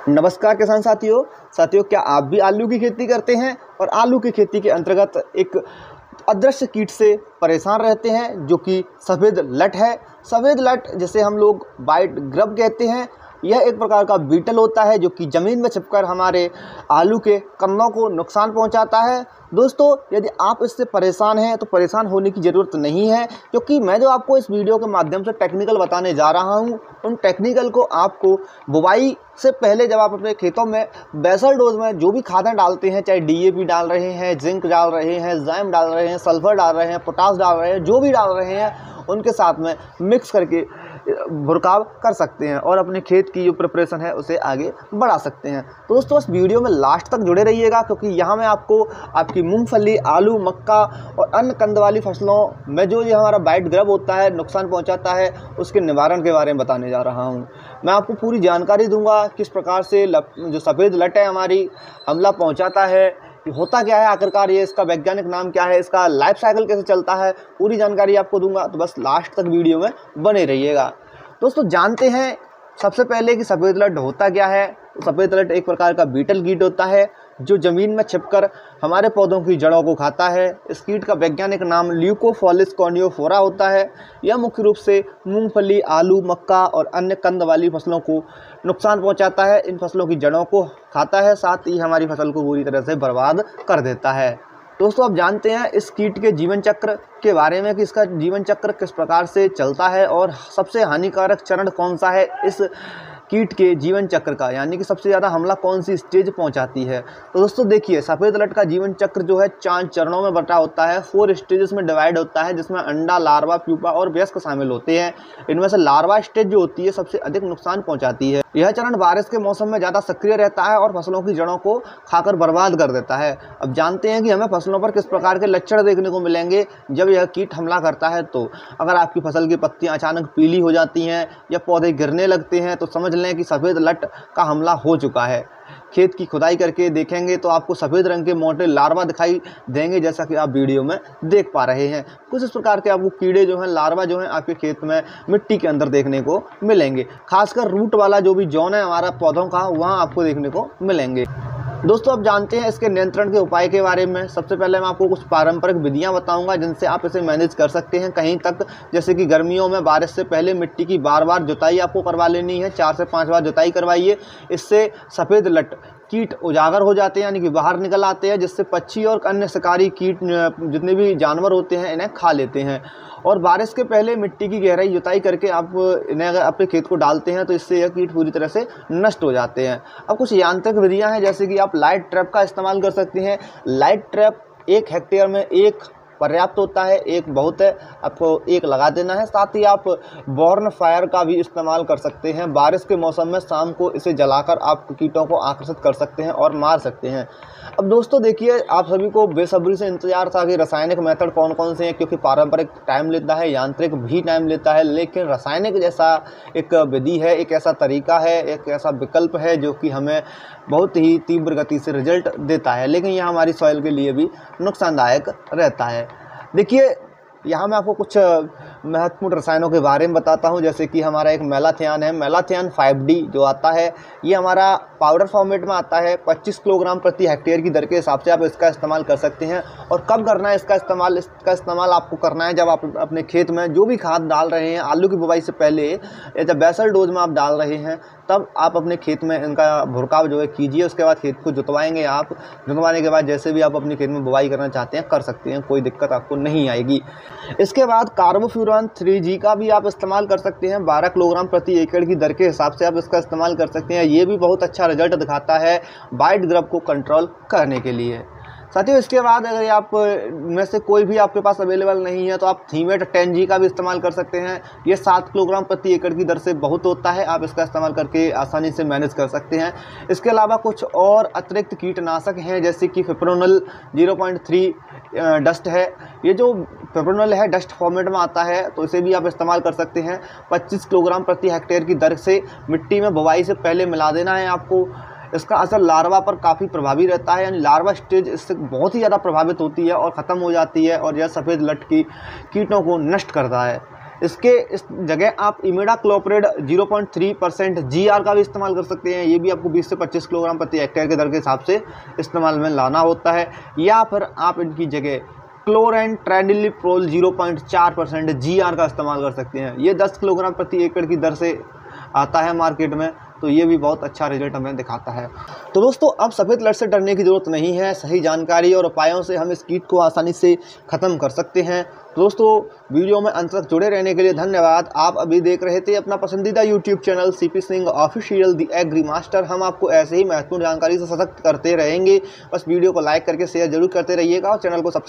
नमस्कार किसान साथियों, क्या आप भी आलू की खेती करते हैं और आलू की खेती के अंतर्गत एक अदृश्य कीट से परेशान रहते हैं जो कि सफ़ेद लट है। सफ़ेद लट जिसे हम लोग वाइट ग्रब कहते हैं, यह एक प्रकार का बीटल होता है जो कि ज़मीन में छिपकर हमारे आलू के कन्नों को नुकसान पहुंचाता है। दोस्तों, यदि आप इससे परेशान हैं तो परेशान होने की ज़रूरत नहीं है, क्योंकि मैं जो आपको इस वीडियो के माध्यम से टेक्निकल बताने जा रहा हूं, उन टेक्निकल को आपको बुवाई से पहले जब आप अपने खेतों में बेसल डोज में जो भी खादें डालते हैं, चाहे डीएपी डाल रहे हैं, जिंक डाल रहे हैं, जैम डाल रहे हैं, सल्फर डाल रहे हैं, पोटास डाल रहे हैं, जो भी डाल रहे हैं उनके साथ में मिक्स करके भुरकाव कर सकते हैं और अपने खेत की जो प्रिपरेशन है उसे आगे बढ़ा सकते हैं। तो दोस्तों, इस वीडियो में लास्ट तक जुड़े रहिएगा, क्योंकि यहाँ मैं आपको आपकी मूंगफली, आलू, मक्का और अन्य कंद वाली फसलों में जो ये हमारा वाइट ग्रब होता है, नुकसान पहुँचाता है, उसके निवारण के बारे में बताने जा रहा हूँ। मैं आपको पूरी जानकारी दूंगा किस प्रकार से जो सफ़ेद लट है हमारी हमला पहुँचाता है, होता क्या है आखिरकार, ये इसका वैज्ञानिक नाम क्या है, इसका लाइफ साइकिल कैसे चलता है, पूरी जानकारी आपको दूंगा। तो बस लास्ट तक वीडियो में बने रहिएगा। दोस्तों, जानते हैं सबसे पहले कि सफ़ेद लट होता क्या है। सफ़ेद लट एक प्रकार का बीटल कीट होता है जो ज़मीन में छिपकर हमारे पौधों की जड़ों को खाता है। इस कीट का वैज्ञानिक नाम ल्यूकोफोलिस कॉर्नियोफोरा होता है। यह मुख्य रूप से मूंगफली, आलू, मक्का और अन्य कंद वाली फसलों को नुकसान पहुंचाता है। इन फसलों की जड़ों को खाता है, साथ ही हमारी फसल को पूरी तरह से बर्बाद कर देता है। दोस्तों, आप जानते हैं इस कीट के जीवन चक्र के बारे में कि इसका जीवन चक्र किस प्रकार से चलता है और सबसे हानिकारक चरण कौन सा है इस कीट के जीवन चक्र का, यानी कि सबसे ज़्यादा हमला कौन सी स्टेज पहुंचाती है। तो दोस्तों देखिए, सफ़ेद लट का जीवन चक्र जो है 4 चरणों में बटा होता है, 4 स्टेजेस में डिवाइड होता है, जिसमें अंडा, लार्वा, प्यूपा और वयस्क शामिल होते हैं। इनमें से लार्वा स्टेज जो होती है सबसे अधिक नुकसान पहुंचाती है। यह चरण बारिश के मौसम में ज़्यादा सक्रिय रहता है और फसलों की जड़ों को खाकर बर्बाद कर देता है। अब जानते हैं कि हमें फसलों पर किस प्रकार के लक्षण देखने को मिलेंगे जब यह कीट हमला करता है। तो अगर आपकी फसल की पत्तियां अचानक पीली हो जाती हैं या पौधे गिरने लगते हैं तो समझ लें कि सफ़ेद लट का हमला हो चुका है। खेत की खुदाई करके देखेंगे तो आपको सफ़ेद रंग के मोटे लार्वा दिखाई देंगे, जैसा कि आप वीडियो में देख पा रहे हैं। कुछ इस प्रकार के आपको कीड़े जो हैं, लार्वा जो हैं, आपके खेत में मिट्टी के अंदर देखने को मिलेंगे। खासकर रूट वाला जो भी जोन है हमारा पौधों का, वहाँ आपको देखने को मिलेंगे। दोस्तों, आप जानते हैं इसके नियंत्रण के उपाय के बारे में। सबसे पहले मैं आपको कुछ पारंपरिक विधियां बताऊंगा जिनसे आप इसे मैनेज कर सकते हैं कहीं तक। जैसे कि गर्मियों में बारिश से पहले मिट्टी की बार जुताई आपको करवा लेनी है, 4 से 5 बार जुताई करवाइए। इससे सफ़ेद लट कीट उजागर हो जाते हैं, यानी कि बाहर निकल आते हैं, जिससे पक्षी और अन्य शिकारी कीट जितने भी जानवर होते हैं इन्हें खा लेते हैं। और बारिश के पहले मिट्टी की गहराई जुताई करके आप इन्हें अगर अपने खेत को डालते हैं तो इससे यह कीट पूरी तरह से नष्ट हो जाते हैं। अब कुछ यांत्रिक विधियां हैं, जैसे कि आप लाइट ट्रैप का इस्तेमाल कर सकते हैं। लाइट ट्रैप 1 हेक्टेयर में 1 पर्याप्त होता है, 1 बहुत है, आपको 1 लगा देना है। साथ ही आप बॉर्न फायर का भी इस्तेमाल कर सकते हैं। बारिश के मौसम में शाम को इसे जलाकर आप कीटों को आकर्षित कर सकते हैं और मार सकते हैं। अब दोस्तों देखिए, आप सभी को बेसब्री से इंतजार था कि रासायनिक मेथड कौन कौन से हैं, क्योंकि पारंपरिक टाइम लेता है, यांत्रिक भी टाइम लेता है, लेकिन रासायनिक जैसा एक विधि है, एक ऐसा तरीका है, एक ऐसा विकल्प है जो कि हमें बहुत ही तीव्र गति से रिजल्ट देता है, लेकिन यह हमारी सॉइल के लिए भी नुकसानदायक रहता है। देखिए, यहाँ मैं आपको कुछ महत्वपूर्ण रसायनों के बारे में बताता हूँ। जैसे कि हमारा एक मेलाथियान है, मेलाथियान 5D जो आता है, ये हमारा पाउडर फॉर्मेट में आता है। 25 किलोग्राम प्रति हेक्टेयर की दर के हिसाब से आप इसका इस्तेमाल कर सकते हैं। और कब करना है इसका इस्तेमाल? इसका इस्तेमाल आपको करना है जब आप अपने खेत में जो भी खाद डाल रहे हैं, आलू की बुवाई से पहले या जब बेसल डोज में आप डाल रहे हैं, तब आप अपने खेत में इनका भुरकाव जो है कीजिए। उसके बाद खेत को जुतवाएंगे आप। जुतवाने के बाद जैसे भी आप अपने खेत में बुवाई करना चाहते हैं कर सकते हैं, कोई दिक्कत आपको नहीं आएगी। इसके बाद कार्बोफ्यूरॉन 3G का भी आप इस्तेमाल कर सकते हैं। 12 किलोग्राम प्रति एकड़ की दर के हिसाब से आप इसका इस्तेमाल कर सकते हैं। ये भी बहुत अच्छा रिजल्ट दिखाता है वाइट ग्रब को कंट्रोल करने के लिए। साथियों, इसके बाद अगर आप में से कोई भी आपके पास अवेलेबल नहीं है तो आप थीमेट 10G का भी इस्तेमाल कर सकते हैं। ये 7 किलोग्राम प्रति एकड़ की दर से बहुत होता है, आप इसका इस्तेमाल करके आसानी से मैनेज कर सकते हैं। इसके अलावा कुछ और अतिरिक्त कीटनाशक हैं, जैसे कि फिप्रोनिल 0.3 डस्ट है। ये जो फिप्रोनिल है डस्ट फॉर्मेट में आता है, तो इसे भी आप इस्तेमाल कर सकते हैं। 25 किलोग्राम प्रति हेक्टेयर की दर से मिट्टी में बुवाई से पहले मिला देना है आपको। इसका असर लार्वा पर काफ़ी प्रभावी रहता है, यानी लार्वा स्टेज इससे बहुत ही ज़्यादा प्रभावित होती है और ख़त्म हो जाती है और यह सफ़ेद लट की कीटों को नष्ट करता है। इसके इस जगह आप इमिडाक्लोप्रिड 0.3% GR का भी इस्तेमाल कर सकते हैं। ये भी आपको 20 से 25 किलोग्राम प्रति हेक्टेयर के दर के हिसाब से इस्तेमाल में लाना होता है। या फिर आप इनकी जगह क्लोरेंट्रेनिलीप्रोल 0.4% GR का इस्तेमाल कर सकते हैं। ये 10 किलोग्राम प्रति एकड़ की दर से आता है मार्केट में, तो ये भी बहुत अच्छा रिजल्ट हमें दिखाता है। तो दोस्तों अब सफ़ेद लट से डरने की ज़रूरत नहीं है। सही जानकारी और उपायों से हम इस कीट को आसानी से ख़त्म कर सकते हैं। दोस्तों वीडियो में अंत तक जुड़े रहने के लिए धन्यवाद। आप अभी देख रहे थे अपना पसंदीदा YouTube channel CP Singh official the agri master. हम आपको ऐसे ही महत्वपूर्ण जानकारी से सशक्त करते रहेंगे। बस वीडियो को लाइक करके शेयर जरूर करते रहिएगा और चैनल को